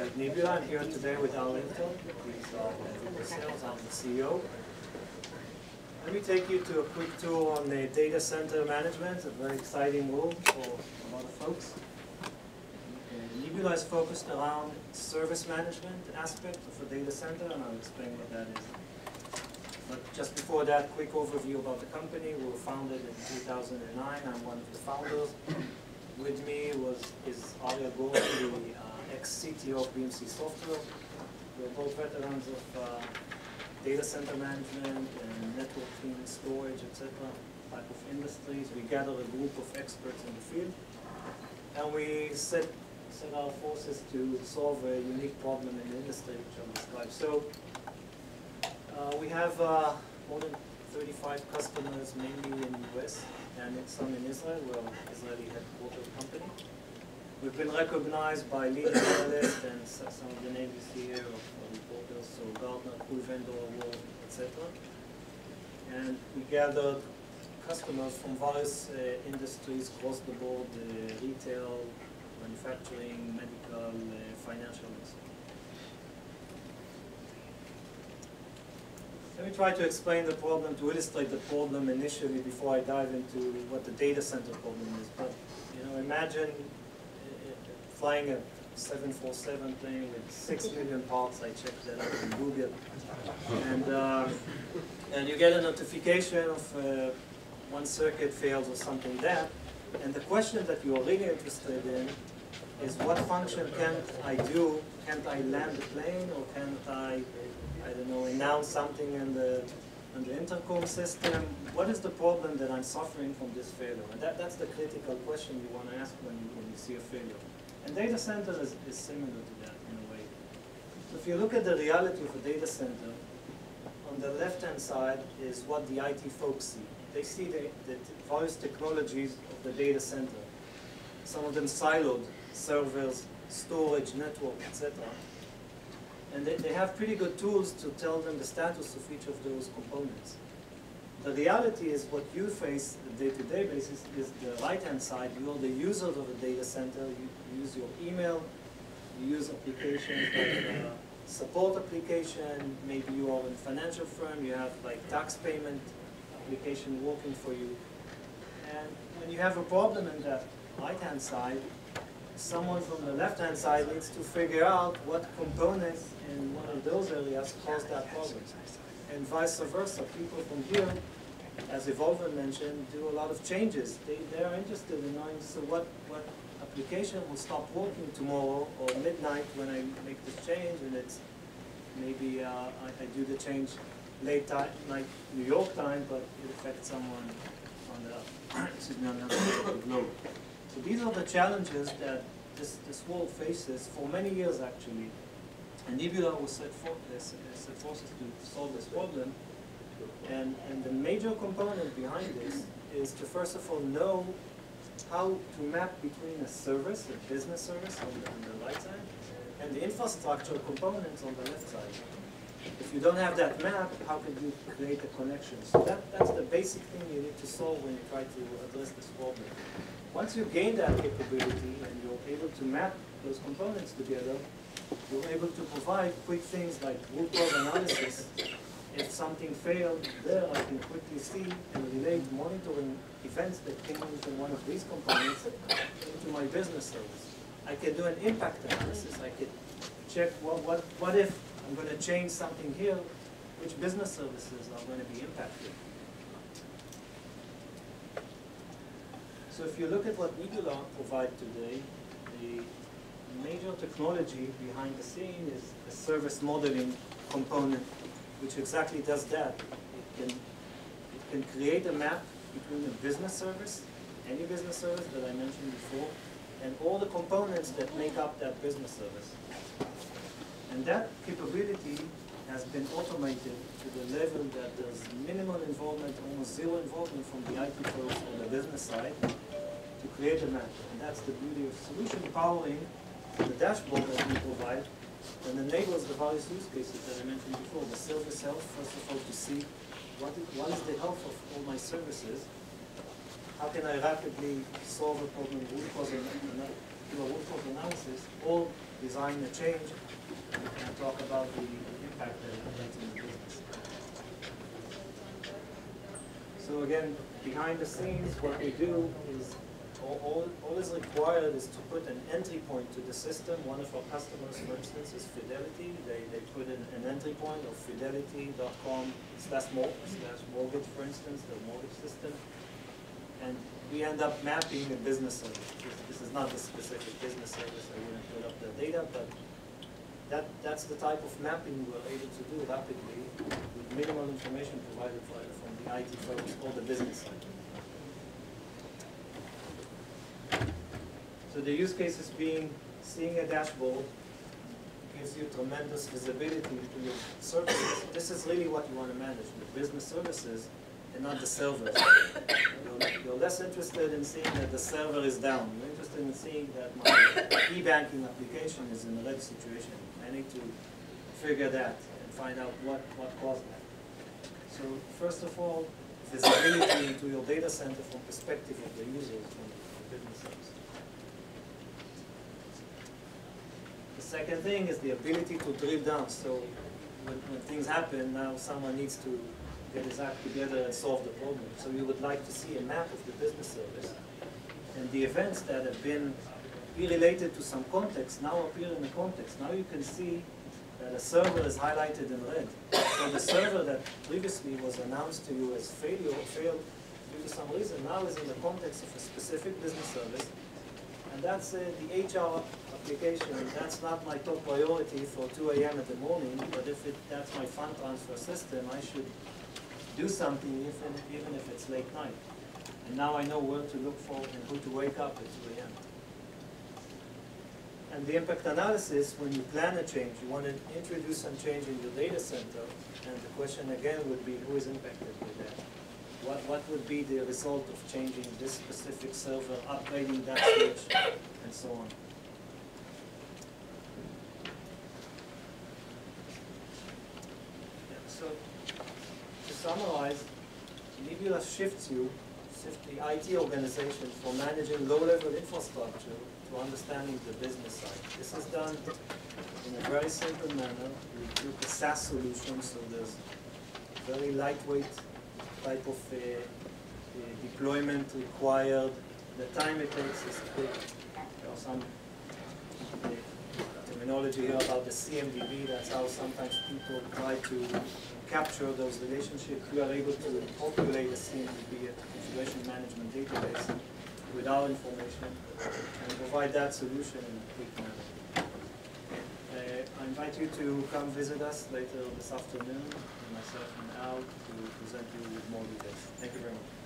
with Neebula. I'm here today with Al Linton. He's the sales. I'm the CEO. Let me take you to a quick tour on the data center management, a very exciting role for a lot of folks. Neebula is focused around service management aspect of a data center, and I'll explain what that is. But just before that, quick overview about the company. We were founded in 2009. I'm one of the founders. With me is Arya Gordon, the ex-CTO of BMC Software. We're both veterans of data center management and networking, storage, etc. type of industries. We gather a group of experts in the field, and we set our forces to solve a unique problem in the industry, which I'll describe. So we have more than 35 customers, mainly in the US and some in Israel. We're an Israeli headquartered company. We've been recognized by leading analysts and some of the names you see here of reporters, so Gartner, Cool Vendor Award, etc. And we gathered customers from various industries across the board, retail, manufacturing, medical, financial, and so on. Let me try to explain the problem, to illustrate the problem initially before I dive into what the data center problem is. But imagine flying a 747 plane with 6 million parts. I checked that out on Google, and you get a notification of one circuit fails or something like that. And the question that you are really interested in is, what function can't I do? Can't I land the plane, or can't I don't know, announce something in the intercom system? What is the problem that I'm suffering from this failure? And that's the critical question you want to ask when you see a failure. And data center is similar to that in a way. So if you look at the reality of a data center, on the left-hand side is what the IT folks see. They see the various technologies of the data center. Some of them siloed, servers, storage, network, etc. And they have pretty good tools to tell them the status of each of those components. The reality is what you face on a day-to-day basis is the right-hand side. You're the users of a data center. You use your email. You use applications like support application. Maybe you are in a financial firm. You have like tax payment application working for you. And when you have a problem in that right-hand side, someone from the left-hand side needs to figure out what components in one of those areas cause that problem. And vice versa, people from here, as Evolver mentioned, do a lot of changes. They are interested in knowing, so what application will stop working tomorrow or midnight when I make this change, and it's maybe I do the change late night New York time, but it affects someone on the other side of the globe. So these are the challenges that this world faces for many years, actually. And Neebula was set forces to solve this problem. And the major component behind this is to, first of all, know how to map between a service, a business service on the right side, and the infrastructure components on the left side. If you don't have that map, how can you create a connection? So that's the basic thing you need to solve when you try to address this problem. Once you gain that capability and you're able to map those components together, you're able to provide quick things like root cause analysis. If something failed there, I can quickly see and relate monitoring events that came from one of these components into my business service. I can do an impact analysis. I could check what if I'm going to change something here, which business services are going to be impacted. So if you look at what Neebula provide today, the major technology behind the scene is a service modeling component, which exactly does that. It can create a map between a business service, any business service that I mentioned before, and all the components that make up that business service. And that capability has been automated to the level that there's minimal involvement, almost zero involvement from the IT folks on the business side to create a map. And that's the beauty of solution powering the dashboard that we provide, and enables the various use cases that I mentioned before. The service health, first of all, to see what is the health of all my services. How can I rapidly solve a problem, root cause do a root cause analysis, or design a change and talk about the impact that it has in the business. So again, behind the scenes, what we do is all is required is to put an entry point to the system. One of our customers, for instance, is Fidelity. They put in an entry point of fidelity.com/mortgage, for instance, the mortgage system. And we end up mapping a business service. This is not a specific business service. I wouldn't put up the data, but that's the type of mapping we're able to do rapidly with minimal information provided from the IT folks or the business side. So the use cases being seeing a dashboard gives you tremendous visibility into your services. This is really what you want to manage, the business services and not the servers. You're less interested in seeing that the server is down. You're interested in seeing that my e-banking application is in a red situation. I need to figure that and find out what caused that. So first of all, visibility into your data center from perspective of the users from the business service. The second thing is the ability to drill down. So when things happen, now someone needs to get his act together and solve the problem. So you would like to see a map of the business service. And the events that have been related to some context now appear in the context. Now you can see that a server is highlighted in red. So the server that previously was announced to you as failed due to some reason now is in the context of a specific business service. And that's the HR application. That's not my top priority for 2 a.m. in the morning, but if that's my fund transfer system, I should do something even if it's late night. And now I know where to look for and who to wake up at 2 a.m. And the impact analysis, when you plan a change, you want to introduce some change in your data center, and the question again would be who is impacted with that? What would be the result of changing this specific server, upgrading that switch, and so on? Yeah, so to summarize, Neebula shifts the IT organization from managing low-level infrastructure to understanding the business side. This is done in a very simple manner. We took a SaaS solution, so there's very lightweight type of deployment required. The time it takes is quick. There are some terminology here about the CMDB. That's how sometimes people try to capture those relationships. We are able to populate a CMDB, a configuration management database, with our information and provide that solution in a quick manner. I invite you to come visit us later this afternoon, myself and Al, to present you with more details. Thank you very much.